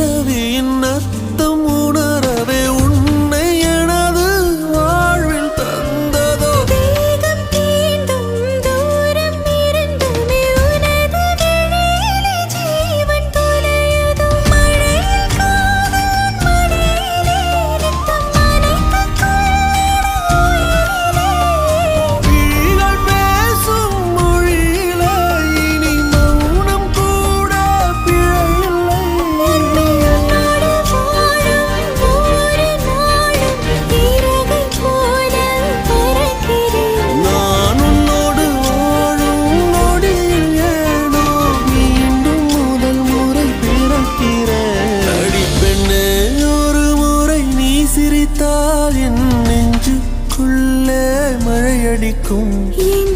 பிறவியின் அர்த்தம் உணரவே உன்னை எனது வாழ்வில் தந்ததோ வேகம் தீண்டும் தூரம் இருந்துமே உனது விழியிலே ஜீவன் தொலையுதோ மழையில் காதல் மடியிலே ரத்தம் நனைத்த விழிகள் பேசும் மொழியிலே இனி மௌனம் கூட பிழையில்லை உன்னோடு வாழும் ஒவ்வொரு நாளும் இறகை போல பறக்கிறேன் நான் உன்னோடு வாழும் நொடியில் ஏனோ மீண்டும் முதல் முறை பிறக்கிறேன் அடி பெண்ணே ஒரு முறை நீ சிரித்தால் என் நெஞ்சுக்குள்ளே மழையடிக்கும் என்